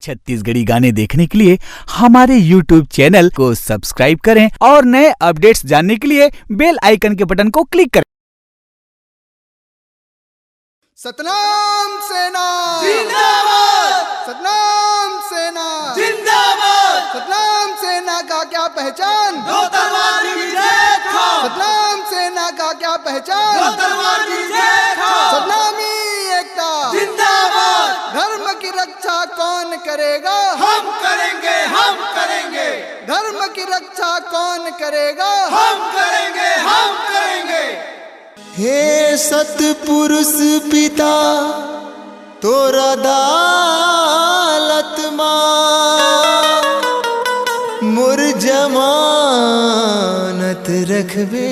छत्तीसगढ़ी गाने देखने के लिए हमारे YouTube चैनल को सब्सक्राइब करें और नए अपडेट्स जानने के लिए बेल आइकन के बटन को क्लिक करें। सतनाम सेना जिंदाबाद, सतनाम सेना जिंदाबाद। सतनाम सेना का क्या पहचान, दो तलवार की विजय था। सतनाम सेना का क्या पहचान, दो तलवार की विजय था। सतनामी एकता जिंदाबाद। धर्म की रक्षा कौन करेगा, हम करेंगे, हम करेंगे। धर्म की रक्षा कौन करेगा, हम करेंगे, हम करेंगे। हे सतपुरुष पिता तोरा दालत माँ मोर जमानत रखबे,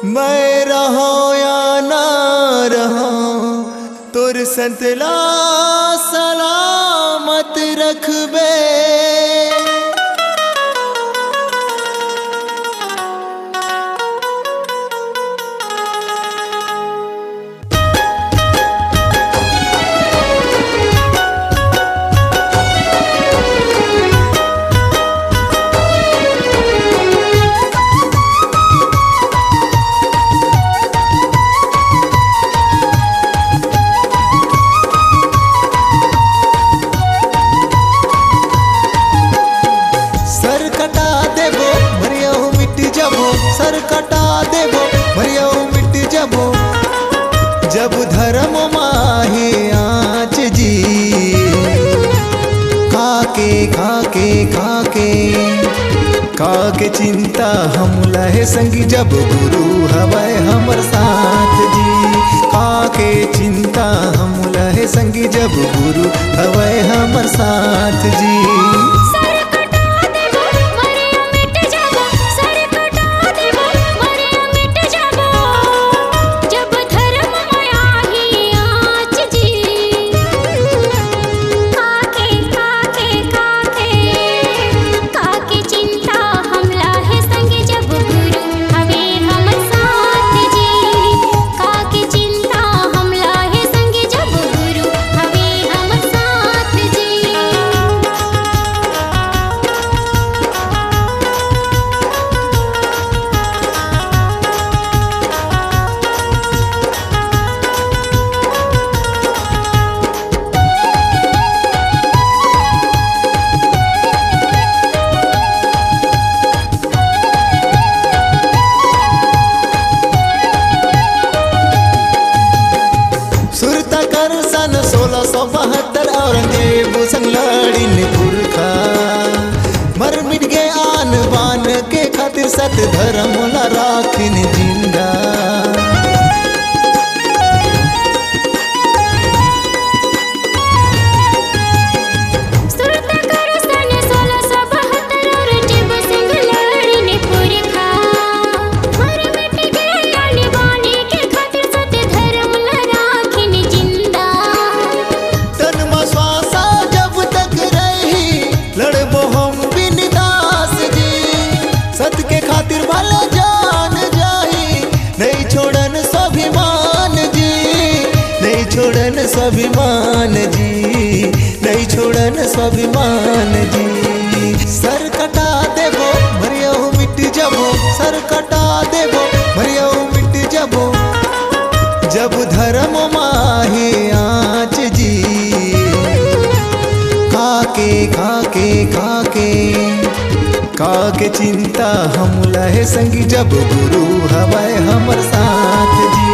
मैं रहो या ना रहो तोर संतला सलामत रखबे। जब धर्म माहे आँच जी खाके खाके खाके खाके चिंता हम लहे संगी, जब गुरु हवै हमर साथ जी। खाके चिंता हम लहे संगी, जब गुरु हवै हमर साथ जी। सन 1672 औरंगजेब संग लड़िन पुरखा, मर मिट गए आन बान के खातिर सत धर्म ला राखिन जिंदा। स्वाभिमान जी नहीं छोड़न स्वाभिमान जी। सर कटा देबो मरियो मिट जाबो, सर कटा देबो मरियो मिट जाबो, जब धर्म माहे आँच जी खाके खाके खाके खाके चिंता हम लहे संगी, जब गुरु हवै हमर साथ जी।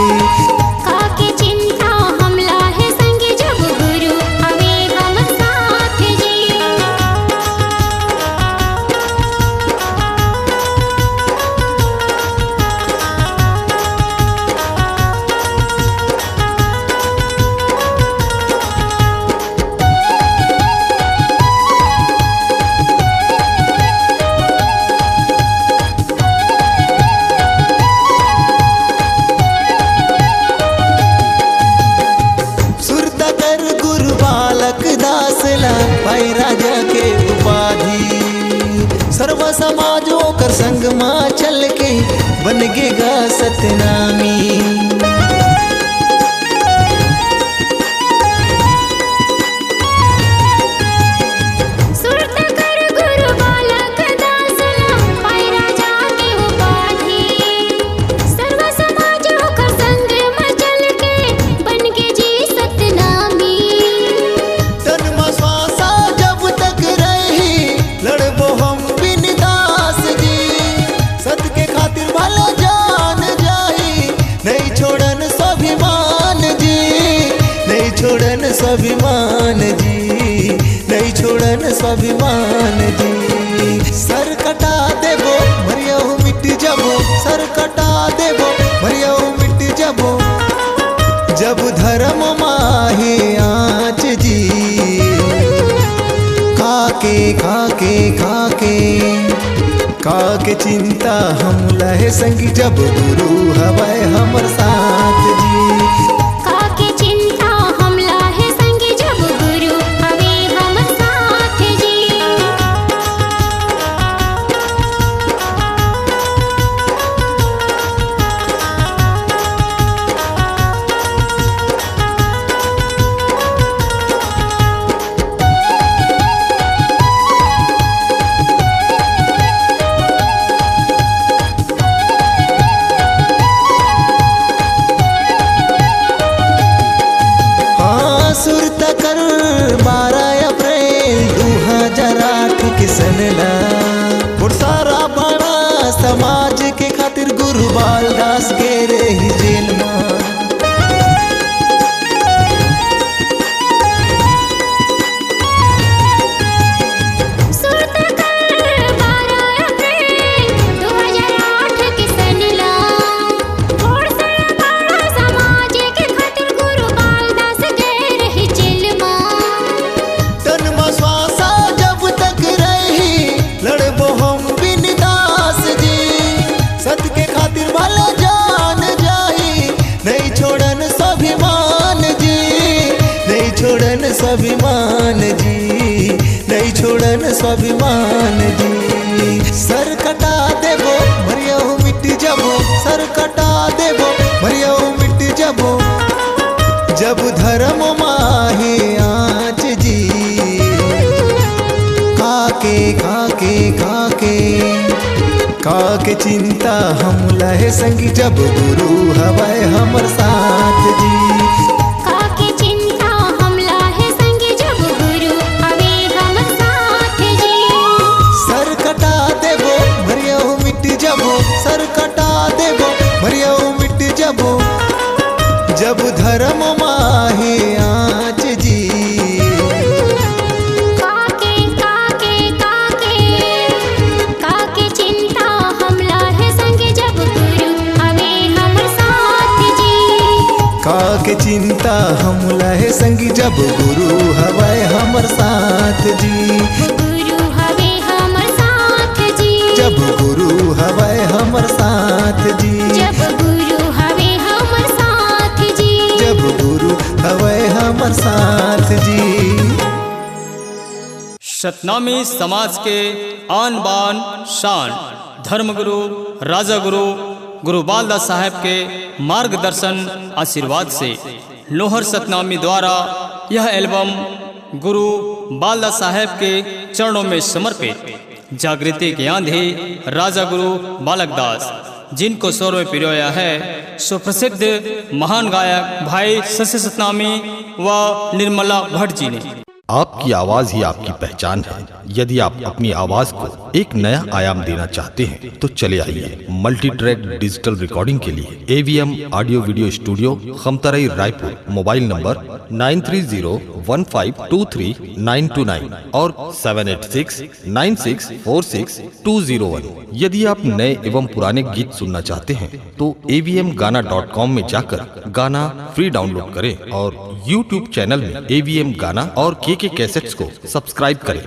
भाई राजा के उपाधि सर्व समाजों कर संग माँ चल के बन गेगा सतनामी। स्वाभिमान जी, नहीं छोड़न स्वाभिमान जी। सर कटा देबो मरियाऊ मिट जाबो, सर कटा देबो मरियाऊ मिट जाबो, जब धर्म माहे आँच जी। काके काके काके काके चिंता हम लहे संगी, जब गुरु हवै हमर साथ जी। काके चिंता हम लाहे संगी, जब गुरु हवे हमर साथ जी। सुरत कर 12 अप्रैल 2008 के सनला, सारा बड़ा समाज के खातिर गुरु बालदास के रही जेल में। स्वाभिमान जी, नहीं छोड़न स्वाभिमान जी। सर कटा देबो मरियाऊ मिट जाबो, सर कटा देबो मरियाऊ मिट जाबो, जब धर्म माहे आँच जी। काके काके काके काके चिंता हम लहे संगी, जब गुरु हवै हमर साथ जी। सर कटा देबो मरियाऊ मिट जाबो, जब धर्म माहे आँच जी। काके काके काके काके चिंता हम लाहे संगे, जब गुरु हवे हमर साथ जी। काके चिंता हम लहे संगी, जब गुरु हवै हमर साथ जी। गुरु हवे हमर साथ जी, जब गुरु हवै हमर साथ जी। जब गुरु हवे हमर साथ जी, जब गुरु हवै हमर साथ जी। सतनामी समाज के आन बान शान धर्मगुरु राजा गुरु गुरु बालदास साहब के मार्गदर्शन आशीर्वाद से लोहर सतनामी द्वारा यह एल्बम गुरु बालदास साहब के चरणों में समर्पित जागृति के आंधी राजा गुरु बालकदास, जिनको स्वर में पिरोया है सुप्रसिद्ध महान गायक भाई शशि सतनामी व निर्मला भट्ट जी ने। आपकी आवाज ही आपकी पहचान है। यदि आप अपनी आवाज को एक नया आयाम देना चाहते हैं तो चले आइए मल्टी ट्रैक डिजिटल रिकॉर्डिंग के लिए AVM audio video studio Khamtarai Raipur. Mobile number 9301523929 और 7869646201। यदि आप नए एवं पुराने गीत सुनना चाहते हैं तो avmgana.com में जाकर गाना फ्री डाउनलोड करें और YouTube चैनल में AVM गाना और KK कैसेट्स को सब्सक्राइब करें।